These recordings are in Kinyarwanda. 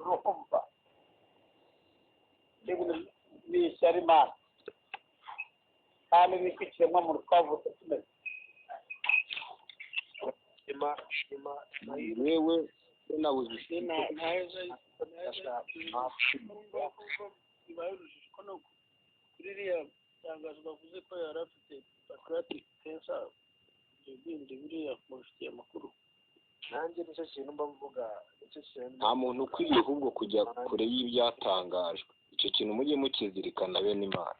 urumva bishyari imana kandi n'ikiremwa muntu twavutse tumeze wewe nabuze bibayujije ko no kuri iriya tangazo bavuze ko yari afite pancreatic cancer ibyo bindi biriya mubifitiye amakuru nanjye nicyo kintu mba mvuga nta muntu ukwiye ahubwo kujya kure y'ibyatangajwe icyo kintu mujye mukizirikana bene imana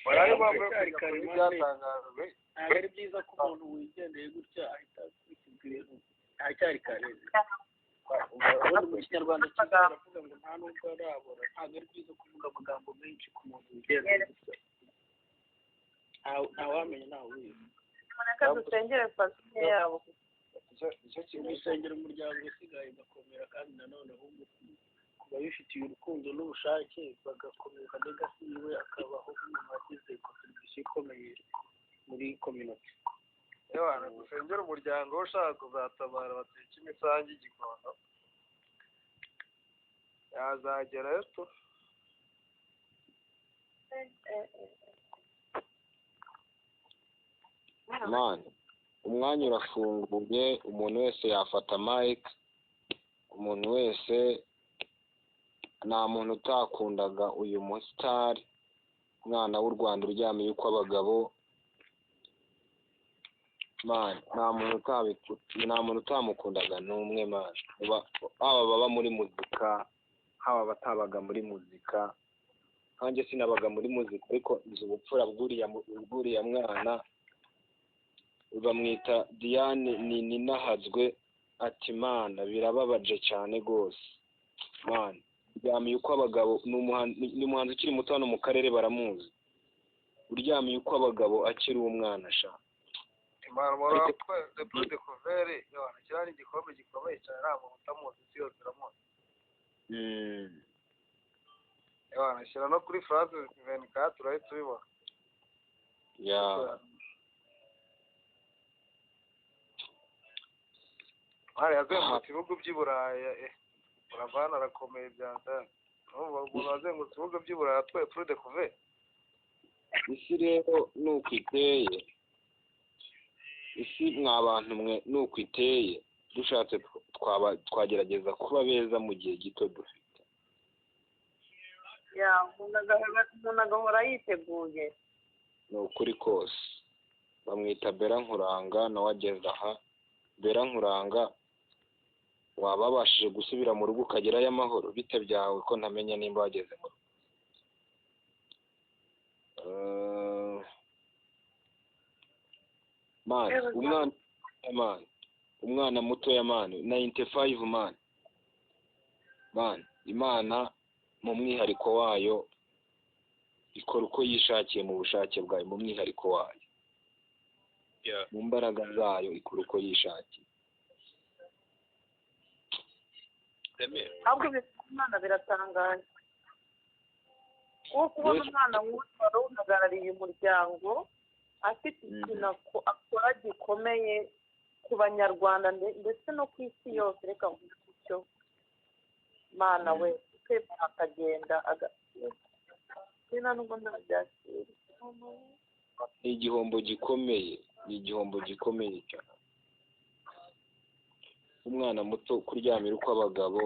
baraye bavuye kuri byatangajwe ntabwo ari byiza ko umuntu wigendeye gutya ahita akubwira ntacyari kare ubundi mu kinyarwanda cyiza baravuga ngo nta nubwo arabora ntabwo ari byiza kuvuga amagambo menshi ku muntu wigendeye gutya ntawamenya ntawe ubizi reka dusengere famiye yabo icyo kintu gusengera umuryango usigaye ugakomera kandi nanone ahubwo ku babifitiye urukundo n'ubushake bagakomeza legasi yiwe akabaho nk'umuntu wagize kontribusiyo ikomeye muri community yewe gusengera umuryango ushaka kuzatabara bateka imisangi y'igikondo yazagerayo tu mani umwanya urafunguye umuntu wese yafata mike umuntu wese nta muntu utakundaga uyu musitari umwana w'u Rwanda uryamiye uko abagabo mani nta muntu utamukundaga n'umwe mani haba baba muri muzika haba batabaga muri muzika nanjye sinabaga muri muzika ariko nzi ubupfura bw'uriya mwana bamwita Diane ninahazwe ati mana birababaje cyane rwose mana uryamiye uko abagabo ni umuhanzi ukiri muto hano mu karere baramuzi uryamiye uko abagabo akiri umwana sha imana mora twese de couvert yona kirani igikombe gikomeye cyane ntabwo utamuzi isi yose iramuzi yona shyira no kuri France 24 turahita ubibona ya hari yazengurutse ibihugu by'i Buraya uravana arakomeye byatanye umuntu wazengurutse ibihugu by'i Buraya atwaye Tour de Couvert isi rero nuko iteye isi mwa bantu mwe nuko iteye dushatse twagerageza kuba beza mu gihe gito dufite umuntu agahora yiteguye ni ukuri kose bamwita Bera Nkuranga nawe ageze aha Bera Nkuranga waba wabashije gusubira mu rugo ukagerayo amahoro bite byawe ko ntamenya nimba wageze mu rugo umwana mutoya mani 95 mani imana mu mwihariko wayo ikora uko yishakiye mu bushake bwayo mu mwihariko wayo mu mbaraga zayo ikora uko yishakiye ahubwo imana biratangaje kuko kubona umwana wari uhagarariye umuryango afite ikintu akora gikomeye ku banyarwanda ndetse no ku isi yose reka mvuge gutyo mana we kwemera akagenda nubwo ndabyakira ni igihombo gikomeye cyane umwana muto kuryamira uko abagabo